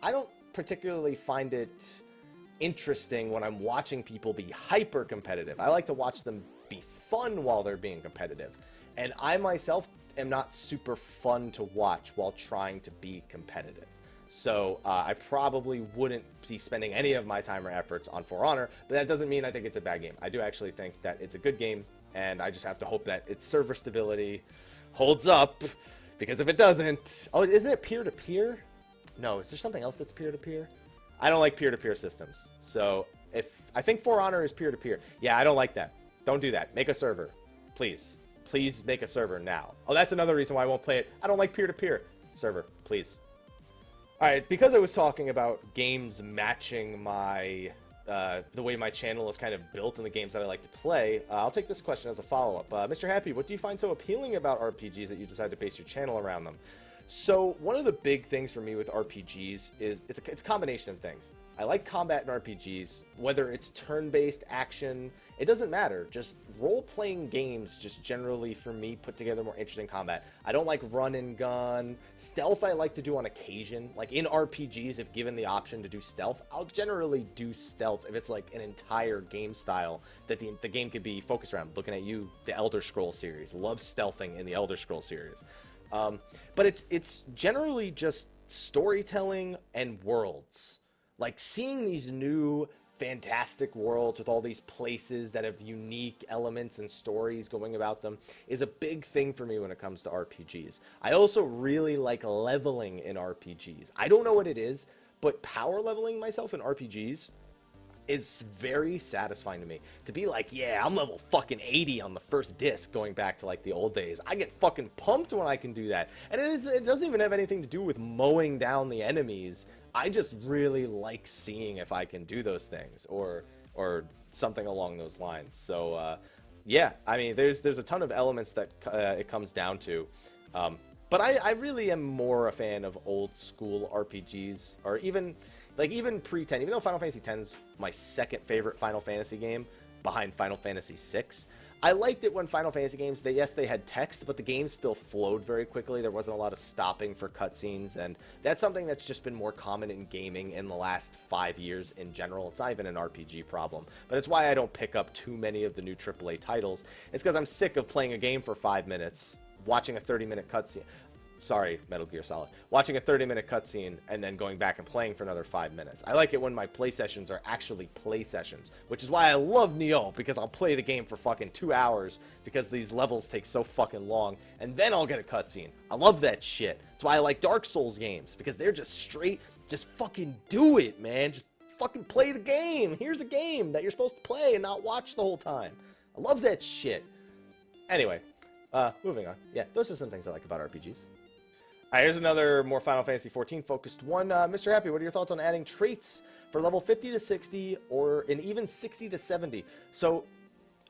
I don't particularly find it interesting when I'm watching people be hyper competitive. I like to watch them be fun while they're being competitive, and I myself am not super fun to watch while trying to be competitive. So I probably wouldn't be spending any of my time or efforts on For Honor, but that doesn't mean I think it's a bad game. I do actually think that it's a good game, and I just have to hope that its server stability holds up, because if it doesn't... Oh, isn't it peer-to-peer? No, is there something else that's peer-to-peer? I don't like peer-to-peer systems. So I think For Honor is peer-to-peer. Yeah, I don't like that. Don't do that. Make a server. Please. Please make a server now. Oh, that's another reason why I won't play it. I don't like peer-to-peer. Server, please. All right, because I was talking about games matching my the way my channel is kind of built and the games that I like to play, I'll take this question as a follow-up. Mr. Happy, what do you find so appealing about RPGs that you decide to base your channel around them? So one of the big things for me with RPGs is it's a combination of things. I like combat in RPGs, whether it's turn-based action, it doesn't matter. Just role-playing games just generally, for me, put together more interesting combat. I don't like run and gun. Stealth I like to do on occasion. Like in RPGs, if given the option to do stealth, I'll generally do stealth if it's like an entire game style that the game could be focused around. Looking at you, the Elder Scrolls series. Love stealthing in the Elder Scrolls series. But it's generally just storytelling and worlds. Like seeing these new fantastic worlds with all these places that have unique elements and stories going about them is a big thing for me when it comes to RPGs. I also really like leveling in RPGs. I don't know what it is, but power leveling myself in RPGs is very satisfying to me. To be like, yeah, I'm level fucking 80 on the first disc, going back to like the old days. I get fucking pumped when I can do that. And it doesn't even have anything to do with mowing down the enemies. I just really like seeing if I can do those things or something along those lines. So yeah, I mean, there's a ton of elements that it comes down to. But I really am more a fan of old school RPGs, or even pre-10, even though Final Fantasy X is my second favorite Final Fantasy game behind Final Fantasy VI. I liked it when Final Fantasy games, they had text, but the game still flowed very quickly. There wasn't a lot of stopping for cutscenes, and that's something that's just been more common in gaming in the last 5 years in general. It's not even an RPG problem, but it's why I don't pick up too many of the new AAA titles. It's because I'm sick of playing a game for 5 minutes, watching a 30-minute cutscene. Sorry, Metal Gear Solid. Watching a 30-minute cutscene and then going back and playing for another 5 minutes. I like it when my play sessions are actually play sessions, which is why I love Nioh, because I'll play the game for fucking 2 hours because these levels take so fucking long, and then I'll get a cutscene. I love that shit. That's why I like Dark Souls games, because they're just straight, just fucking do it, man. Just fucking play the game. Here's a game that you're supposed to play and not watch the whole time. I love that shit. Anyway, moving on. Yeah, those are some things I like about RPGs. All right, here's another more Final Fantasy XIV focused one. Mr. Happy, what are your thoughts on adding traits for level 50 to 60 and even 60 to 70? So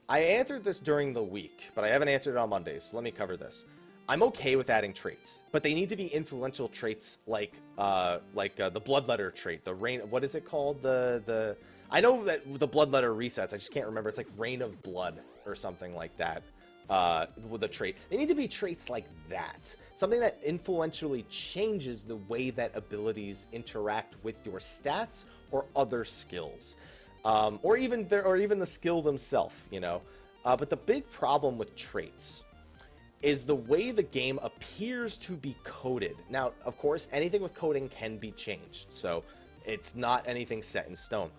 I answered this during the week, but I haven't answered it on Mondays, so let me cover this. I'm okay with adding traits, but they need to be influential traits like the Bloodletter trait, the Rain. What is it called? I know that the Bloodletter resets. I just can't remember. It's like Rain of Blood or something like that. With a trait. They need to be traits like that. Something that influentially changes the way that abilities interact with your stats or other skills. Or even the skill themselves, you know. But the big problem with traits is the way the game appears to be coded. Now, of course, anything with coding can be changed, so it's not anything set in stone.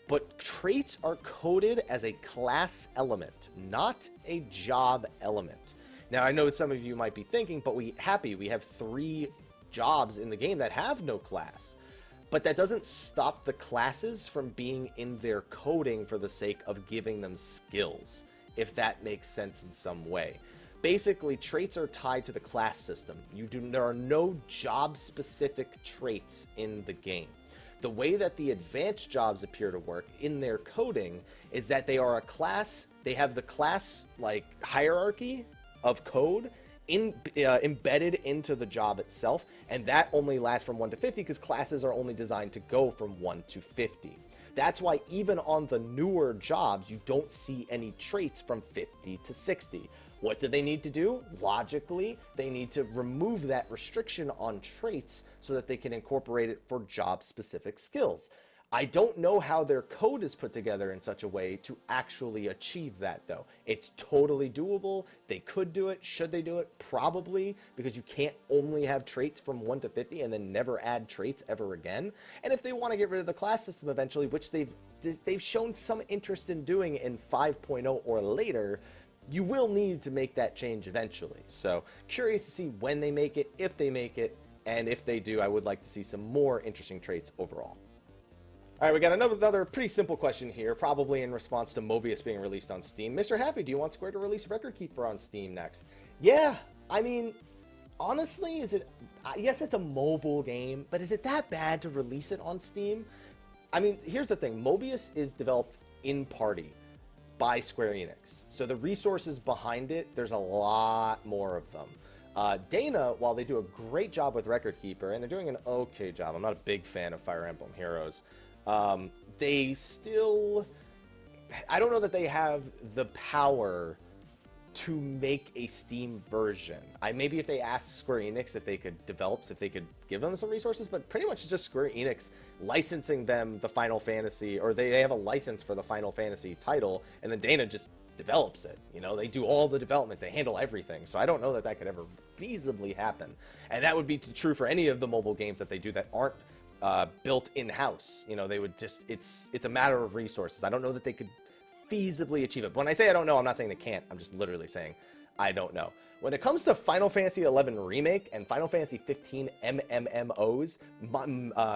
But traits are coded as a class element, not a job element. Now, I know some of you might be thinking, but we have 3 jobs in the game that have no class. But that doesn't stop the classes from being in their coding for the sake of giving them skills, if that makes sense in some way. Basically, traits are tied to the class system. There are no job-specific traits in the game. The way that the advanced jobs appear to work in their coding is that they are a class, they have the class like hierarchy of code embedded into the job itself, and that only lasts from 1 to 50 because classes are only designed to go from 1 to 50. That's why even on the newer jobs, you don't see any traits from 50 to 60. What do they need to do? Logically, they need to remove that restriction on traits so that they can incorporate it for job-specific skills. I don't know how their code is put together in such a way to actually achieve that, though. It's totally doable. They could do it. Should they do it? Probably, because you can't only have traits from 1 to 50 and then never add traits ever again. And if they want to get rid of the class system eventually, which they've shown some interest in doing in 5.0 or later, you will need to make that change eventually. So curious to see when they make it, if they make it, and if they do, I would like to see some more interesting traits overall. All right, we got another pretty simple question here, probably in response to Mobius being released on Steam. Mr. Happy, do you want Square to release Record Keeper on Steam next? Yeah, I mean, honestly, yes, it's a mobile game, but is it that bad to release it on Steam? I mean, here's the thing. Mobius is developed in party by Square Enix. So the resources behind it, there's a lot more of them. Dana, while they do a great job with Record Keeper, and they're doing an okay job, I'm not a big fan of Fire Emblem Heroes, they still, I don't know that they have the power to make a Steam version. Maybe if they asked Square Enix if they could give them some resources, but pretty much it's just Square Enix licensing them the Final Fantasy, or they have a license for the Final Fantasy title, and then Dana just develops it. You know, they do all the development, they handle everything. So I don't know that that could ever feasibly happen. And that would be true for any of the mobile games that they do that aren't built in-house. You know, they would just, it's a matter of resources. I don't know that they could feasibly achieve it. But when I say I don't know, I'm not saying they can't. I'm just literally saying I don't know. When it comes to Final Fantasy XI Remake and Final Fantasy 15 MMOs,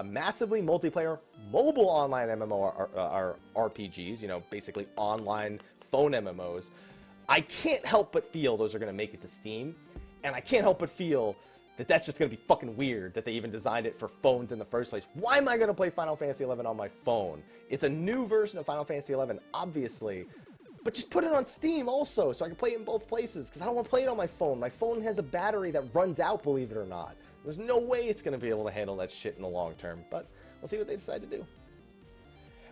massively multiplayer mobile online RPGs, you know, basically online phone MMOs, I can't help but feel those are going to make it to Steam. And I can't help but feel that that's just going to be fucking weird that they even designed it for phones in the first place. Why am I going to play Final Fantasy XI on my phone? It's a new version of Final Fantasy XI, obviously. But just put it on Steam also, so I can play it in both places, because I don't want to play it on my phone. My phone has a battery that runs out, believe it or not. There's no way it's going to be able to handle that shit in the long term, but we'll see what they decide to do.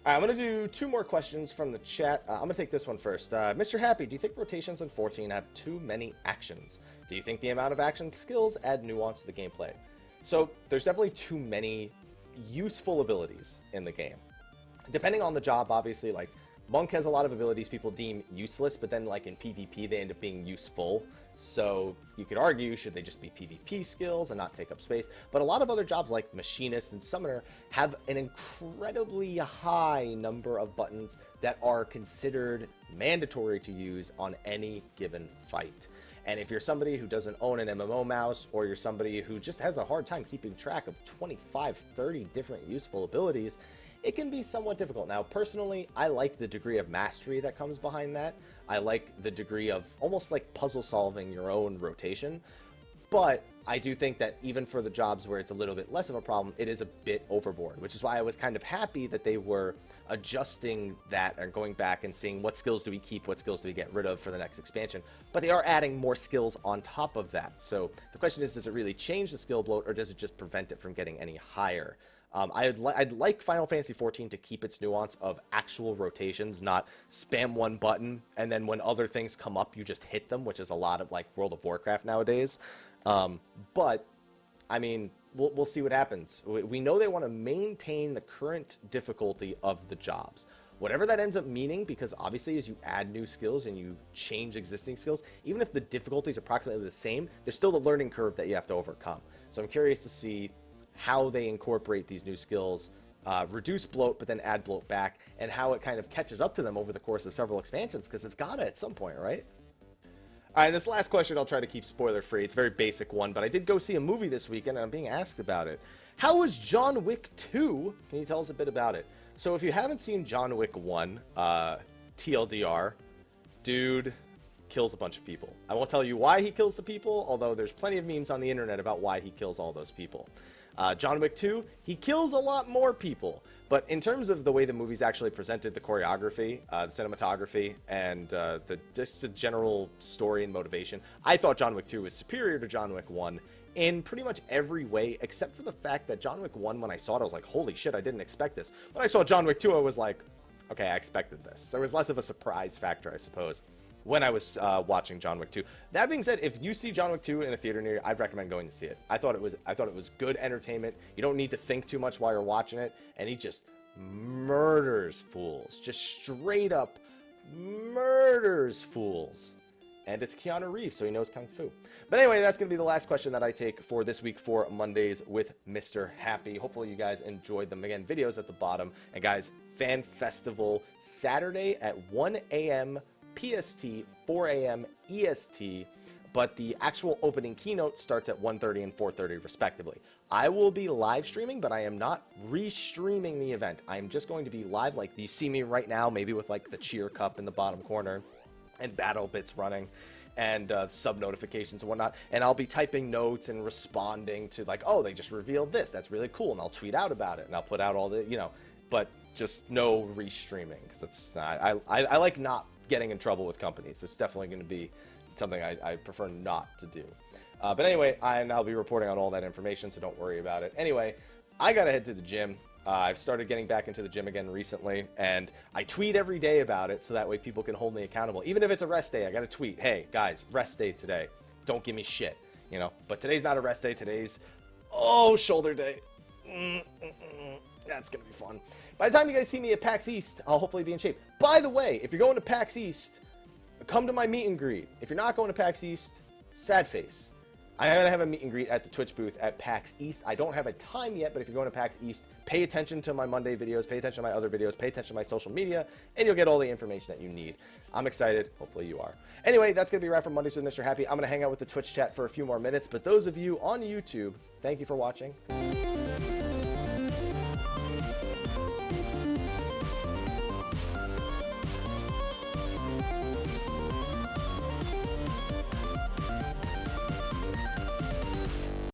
All right, I'm going to do 2 more questions from the chat. I'm going to take this one first. Mr. Happy, do you think rotations in 14 have too many actions? Do you think the amount of action skills add nuance to the gameplay? So there's definitely too many useful abilities in the game. Depending on the job, obviously, like Monk has a lot of abilities people deem useless, but then like in PvP they end up being useful. So you could argue, should they just be PvP skills and not take up space? But a lot of other jobs like Machinist and Summoner have an incredibly high number of buttons that are considered mandatory to use on any given fight. And if you're somebody who doesn't own an MMO mouse, or you're somebody who just has a hard time keeping track of 25, 30 different useful abilities, it can be somewhat difficult. Now, personally, I like the degree of mastery that comes behind that. I like the degree of almost like puzzle solving your own rotation. But I do think that even for the jobs where it's a little bit less of a problem, it is a bit overboard, which is why I was kind of happy that they were adjusting that and going back and seeing what skills do we keep, what skills do we get rid of for the next expansion. But they are adding more skills on top of that. So the question is, does it really change the skill bloat, or does it just prevent it from getting any higher? I'd like Final Fantasy XIV to keep its nuance of actual rotations, not spam one button and then when other things come up you just hit them, which is a lot of like World of Warcraft nowadays. But I mean, we'll see what happens. We know they want to maintain the current difficulty of the jobs, whatever that ends up meaning, because obviously as you add new skills and you change existing skills, even if the difficulty is approximately the same, there's still the learning curve that you have to overcome. So I'm curious to see how they incorporate these new skills, reduce bloat, but then add bloat back, and how it kind of catches up to them over the course of several expansions, because it's gotta at some point, right? All right, this last question I'll try to keep spoiler-free. It's a very basic one, but I did go see a movie this weekend, and I'm being asked about it. How was John Wick 2? Can you tell us a bit about it? So if you haven't seen John Wick 1, TLDR, dude kills a bunch of people. I won't tell you why he kills the people, although there's plenty of memes on the internet about why he kills all those people. John Wick 2, he kills a lot more people. But in terms of the way the movie's actually presented, the choreography, the cinematography, and just the general story and motivation, I thought John Wick 2 was superior to John Wick 1 in pretty much every way, except for the fact that John Wick 1, when I saw it, I was like, holy shit, I didn't expect this. When I saw John Wick 2, I was like, okay, I expected this. There was less of a surprise factor, I suppose, when I was watching John Wick 2. That being said, if you see John Wick 2 in a theater near you, I'd recommend going to see it. I thought it was good entertainment. You don't need to think too much while you're watching it, and he just murders fools. Just straight up murders fools. And it's Keanu Reeves, so he knows Kung Fu. But anyway, that's going to be the last question that I take for this week for Mondays with Mr. Happy. Hopefully you guys enjoyed them. Again, videos at the bottom. And guys, Fan Festival Saturday at 1 a.m. PST, 4 a.m. EST. But the actual opening keynote starts at 1:30 and 4:30 respectively. I will be live streaming, but I am not re-streaming the event. I'm just going to be live, like you see me right now, maybe with like the cheer cup in the bottom corner and battle bits running and sub notifications and whatnot. And I'll be typing notes and responding to like, oh, they just revealed this. That's really cool. And I'll tweet out about it and I'll put out all the, but just no re-streaming because it's I like not getting in trouble with companies. It's definitely going to be something I prefer not to do. But anyway, I'll be reporting on all that information, so don't worry about it. Anyway, I got to head to the gym. I've started getting back into the gym again recently, and I tweet every day about it, so that way people can hold me accountable. Even if it's a rest day, I got to tweet, hey, guys, rest day today. Don't give me shit, But today's not a rest day. Today's, shoulder day. That's going to be fun. By the time you guys see me at PAX East, I'll hopefully be in shape. By the way, if you're going to PAX East, come to my meet and greet. If you're not going to PAX East, sad face. I'm going to have a meet and greet at the Twitch booth at PAX East. I don't have a time yet, but if you're going to PAX East, pay attention to my Monday videos, pay attention to my other videos, pay attention to my social media, and you'll get all the information that you need. I'm excited. Hopefully you are. Anyway, that's going to be a wrap for Mondays with Mr. Happy. I'm going to hang out with the Twitch chat for a few more minutes, but those of you on YouTube, thank you for watching.